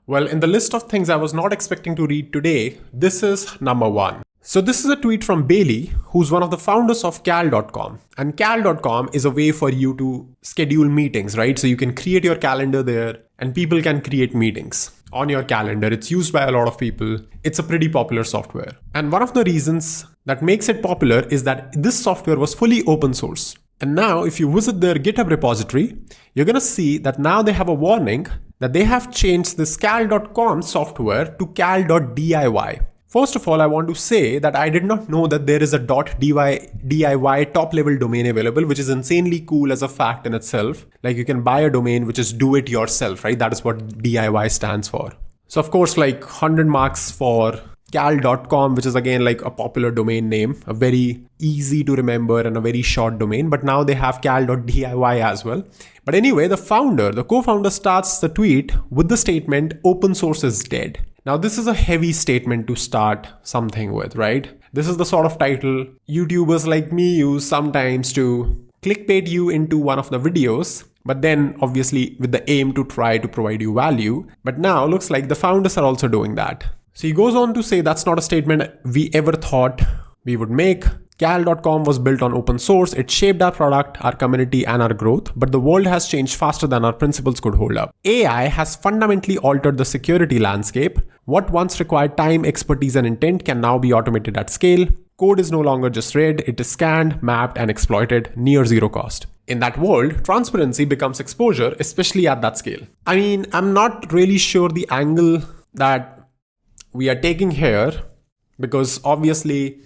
Well, in the list of things I was not expecting to read today, this is number one. So this is a tweet from Bailey, who's one of the founders of cal.com. And cal.com is a way for you to schedule meetings, right? So you can create your calendar there and people can create meetings on your calendar. It's used by a lot of people. It's a pretty popular software. And one of the reasons that makes it popular is that this software was fully open source. And now if you visit their GitHub repository, you're going to see that now they have a warning that they have changed this cal.com software to cal.diy. First of all, I want to say that I did not know that there is a .diy top level domain available, which is insanely cool as a fact in itself. Like you can buy a domain which is do it yourself, right? That is what DIY stands for. So of course, like 100 marks for cal.com, which is again like a popular domain name, a very easy to remember and a very short domain. But now they have cal.diy as well. But anyway, the co-founder starts the tweet with the statement, open source is dead. Now, this is a heavy statement to start something with, right? This is the sort of title YouTubers like me use sometimes to clickbait you into one of the videos, but then obviously with the aim to try to provide you value. But now looks like the founders are also doing that. So he goes on to say that's not a statement we ever thought we would make. Cal.com was built on open source. It shaped our product, our community, and our growth, but the world has changed faster than our principles could hold up. AI has fundamentally altered the security landscape. What once required time, expertise, and intent can now be automated at scale. Code is no longer just read, it is scanned, mapped, and exploited near zero cost. In that world, transparency becomes exposure, especially at that scale. I mean, I'm not really sure the angle that we are taking here, because obviously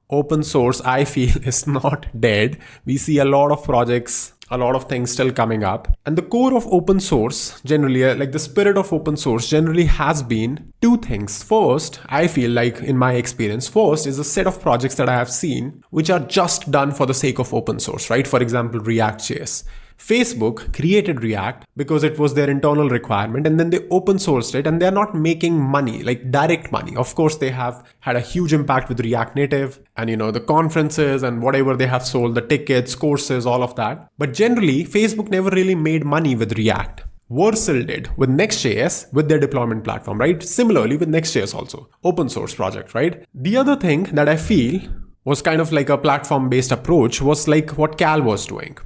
open source, I feel, is not dead. We see a lot of projects, a lot of things still coming up. And the core of open source, generally, like the spirit of open source generally has been two things. First, I feel like in my experience, first is a set of projects that I have seen, which are just done for the sake of open source, right? For example, React.js. Facebook created React because it was their internal requirement, and then they open sourced it, and they're not making money, like direct money. Of course, they have had a huge impact with React Native and, the conferences and whatever they have sold, the tickets, courses, all of that. But generally, Facebook never really made money with React. Vercel did with Next.js with their deployment platform, right? Similarly with Next.js also, open source project, right? The other thing that I feel was kind of like a platform-based approach was like what Cal was doing.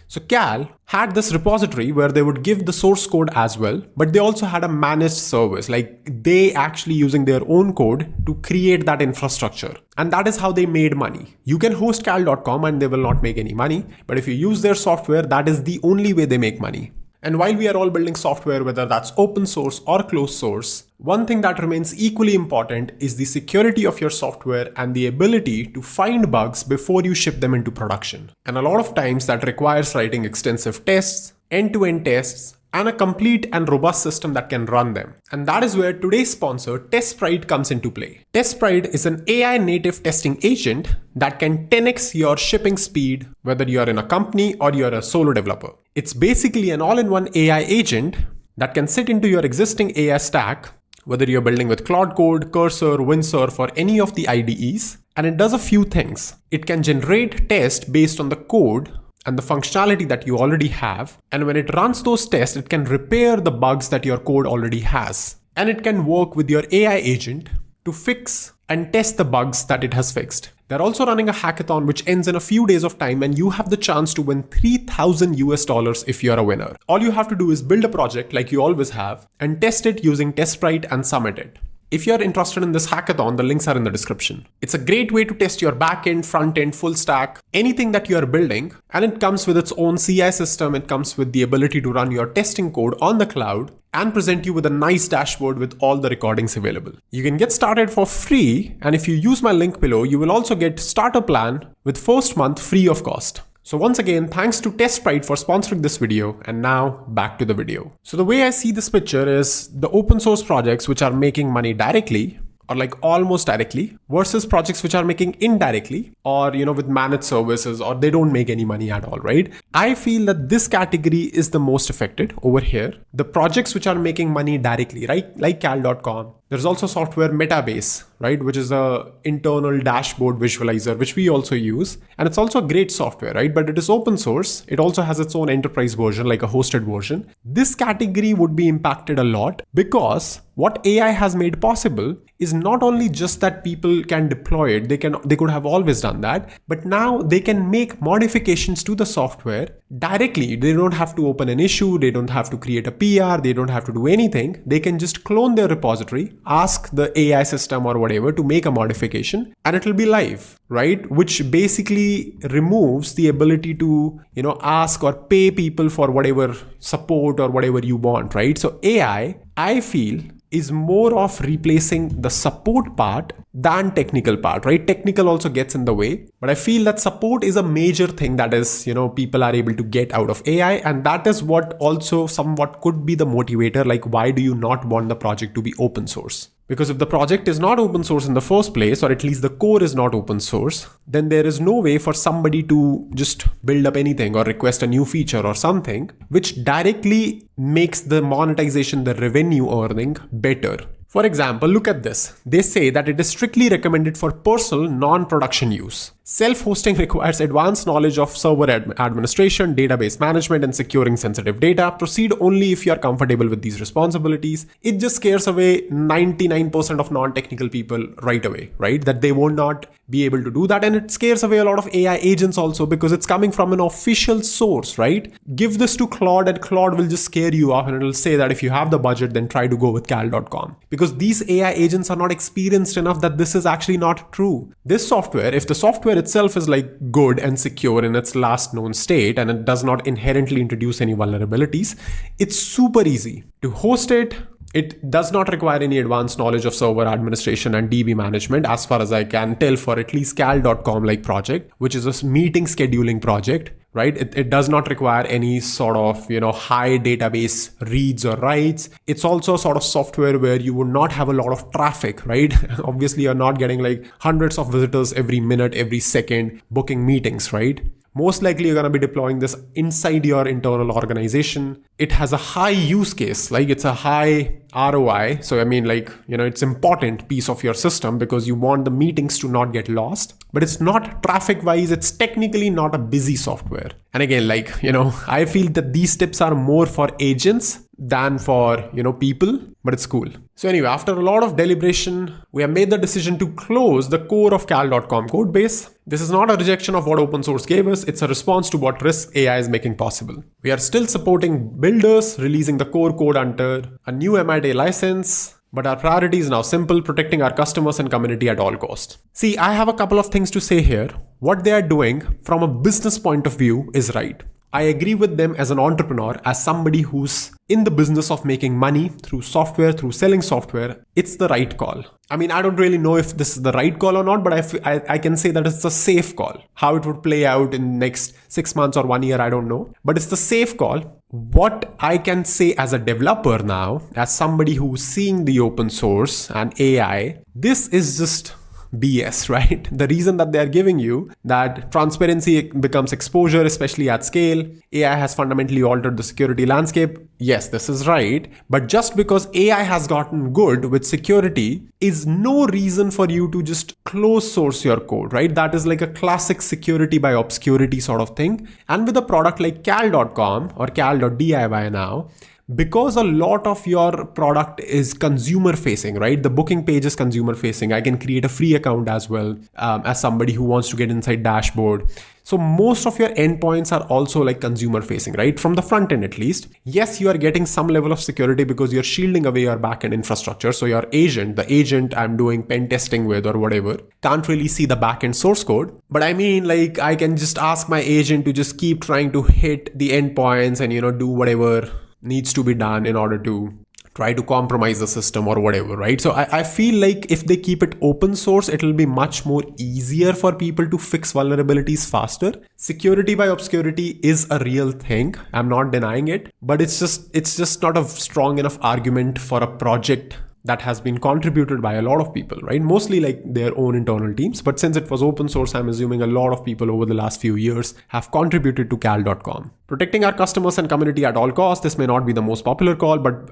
So Cal had this repository where they would give the source code as well, but they also had a managed service, like they actually using their own code to create that infrastructure. And that is how they made money. You can host cal.com and they will not make any money, but if you use their software, that is the only way they make money. And while we are all building software, whether that's open source or closed source, one thing that remains equally important is the security of your software and the ability to find bugs before you ship them into production. And a lot of times that requires writing extensive tests, end-to-end tests, and a complete and robust system that can run them. And that is where today's sponsor, TestSprite, comes into play. TestSprite is an AI native testing agent that can 10x your shipping speed, whether you're in a company or you're a solo developer. It's basically an all-in-one AI agent that can sit into your existing AI stack, whether you're building with Claude Code, Cursor, Windsurf, or any of the IDEs. And it does a few things. It can generate tests based on the code and the functionality that you already have. And when it runs those tests, it can repair the bugs that your code already has. And it can work with your AI agent to fix and test the bugs that it has fixed. They're also running a hackathon which ends in a few days of time, and you have the chance to win $3,000 if you're a winner. All you have to do is build a project like you always have and test it using TestSprite and submit it. If you're interested in this hackathon, the links are in the description. It's a great way to test your backend, frontend, full stack, anything that you are building. And it comes with its own CI system. It comes with the ability to run your testing code on the cloud and present you with a nice dashboard with all the recordings available. You can get started for free. And if you use my link below, you will also get starter plan with first month free of cost. So once again, thanks to TestSprite for sponsoring this video, and now back to the video. So the way I see this picture is the open source projects which are making money directly or like almost directly versus projects which are making indirectly or, with managed services, or they don't make any money at all, right? I feel that this category is the most affected over here. The projects which are making money directly, right? Like cal.com. There's also software Metabase, right, which is a internal dashboard visualizer, which we also use. And it's also a great software, right? But it is open source. It also has its own enterprise version, like a hosted version. This category would be impacted a lot because what AI has made possible is not only just that people can deploy it, they could have always done that, but now they can make modifications to the software directly. They don't have to open an issue, they don't have to create a PR, they don't have to do anything. They can just clone their repository, ask the AI system or whatever to make a modification, and it'll be live, right? Which basically removes the ability to, ask or pay people for whatever support or whatever you want, right? So AI, I feel, is more of replacing the support part than technical part, right? Technical also gets in the way, but I feel that support is a major thing that is, people are able to get out of AI. And that is what also somewhat could be the motivator. Like, why do you not want the project to be open source? Because if the project is not open source in the first place, or at least the core is not open source, then there is no way for somebody to just build up anything or request a new feature or something, which directly makes the monetization, the revenue earning better. For example, look at this. They say that it is strictly recommended for personal, non-production use. Self-hosting requires advanced knowledge of server administration, database management, and securing sensitive data. Proceed only if you are comfortable with these responsibilities. It just scares away 99% of non-technical people right away, right? That they will not be able to do that. And it scares away a lot of AI agents also because it's coming from an official source, right? Give this to Claude and Claude will just scare you off and it'll say that if you have the budget, then try to go with cal.com. Because these AI agents are not experienced enough that this is actually not true. This software, if the software itself is like good and secure in its last known state and it does not inherently introduce any vulnerabilities, it's super easy to host it. It does not require any advanced knowledge of server administration and DB management, as far as I can tell, for at least cal.com like project, which is a meeting scheduling project, right? It does not require any sort of, high database reads or writes. It's also a sort of software where you would not have a lot of traffic, right? Obviously, you're not getting like hundreds of visitors every minute, every second, booking meetings, right? Most likely you're going to be deploying this inside your internal organization. It has a high use case, like it's a high ROI. So, it's important piece of your system because you want the meetings to not get lost, but it's not traffic wise. It's technically not a busy software. And again, I feel that these tips are more for agents than for, people, but it's cool. So anyway, after a lot of deliberation, we have made the decision to close the core of cal.com code base. This is not a rejection of what open source gave us. It's a response to what risk AI is making possible. We are still supporting builders, releasing the core code under a new MIT license, but our priority is now simple: protecting our customers and community at all costs. See, I have a couple of things to say here. What they are doing from a business point of view is right. I agree with them as an entrepreneur, as somebody who's in the business of making money through software, through selling software. It's the right call. I don't really know if this is the right call or not, but I can say that it's a safe call. How it would play out in next 6 months or 1 year, I don't know. But it's the safe call. What I can say as a developer now, as somebody who's seeing the open source and AI, this is just BS, right? The reason that they're giving you that transparency becomes exposure, especially at scale. AI has fundamentally altered the security landscape. Yes, this is right. But just because AI has gotten good with security is no reason for you to just close source your code, right? That is like a classic security by obscurity sort of thing. And with a product like cal.com or cal.diy now, because a lot of your product is consumer facing, right? The booking page is consumer facing. I can create a free account as well as somebody who wants to get inside dashboard. So most of your endpoints are also like consumer facing, right? From the front end at least. Yes, you are getting some level of security because you're shielding away your backend infrastructure. So your agent, the agent I'm doing pen testing with or whatever, can't really see the backend source code. But I can just ask my agent to just keep trying to hit the endpoints and, do whatever needs to be done in order to try to compromise the system or whatever, right? So I feel like if they keep it open source, it'll be much more easier for people to fix vulnerabilities faster. Security by obscurity is a real thing. I'm not denying it, but it's just not a strong enough argument for a project that has been contributed by a lot of people, right? Mostly like their own internal teams. But since it was open source, I'm assuming a lot of people over the last few years have contributed to cal.com. Protecting our customers and community at all costs, this may not be the most popular call, but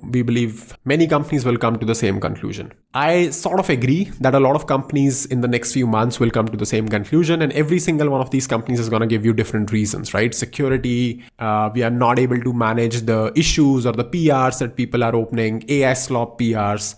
we believe many companies will come to the same conclusion. I sort of agree that a lot of companies in the next few months will come to the same conclusion, and every single one of these companies is going to give you different reasons, right? Security, we are not able to manage the issues or the PRs that people are opening, AI slop PRs.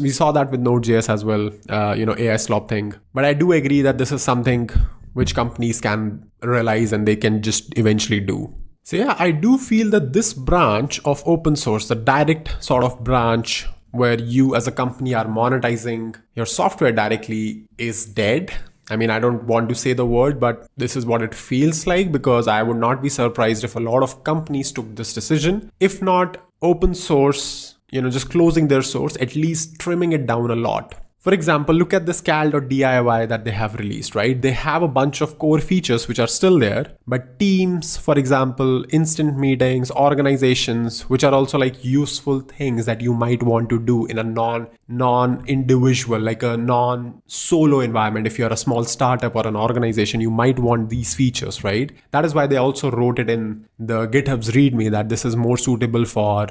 We saw that with Node.js as well, AI slop thing. But I do agree that this is something which companies can realize and they can just eventually do. So yeah, I do feel that this branch of open source, the direct sort of branch where you as a company are monetizing your software directly, is dead. I mean, I don't want to say the word, but this is what it feels like, because I would not be surprised if a lot of companies took this decision. If not open source, just closing their source, at least trimming it down a lot. For example, look at this cal.diy that they have released, right? They have a bunch of core features which are still there, but teams, for example, instant meetings, organizations, which are also like useful things that you might want to do in a non-individual, like a non-solo environment. If you're a small startup or an organization, you might want these features, right? That is why they also wrote it in the GitHub's README that this is more suitable for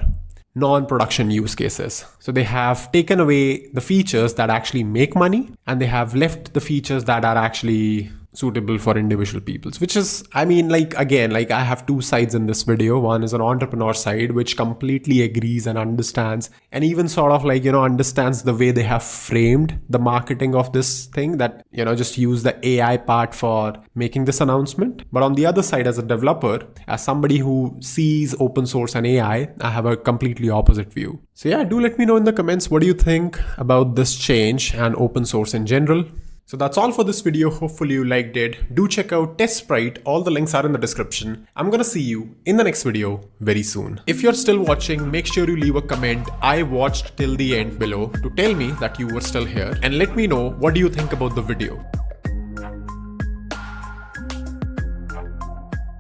non-production use cases. So they have taken away the features that actually make money, and they have left the features that are actually suitable for individual peoples, which is, I have two sides in this video. One is an entrepreneur side, which completely agrees and understands, and even sort of understands the way they have framed the marketing of this thing, that, just use the AI part for making this announcement. But on the other side, as a developer, as somebody who sees open source and AI, I have a completely opposite view. So yeah, do let me know in the comments, what do you think about this change and open source in general? So that's all for this video. Hopefully you liked it. Do check out Test Sprite. All the links are in the description. I'm gonna see you in the next video very soon. If you're still watching, make sure you leave a comment, "I watched till the end" below to tell me that you were still here, and let me know what do you think about the video.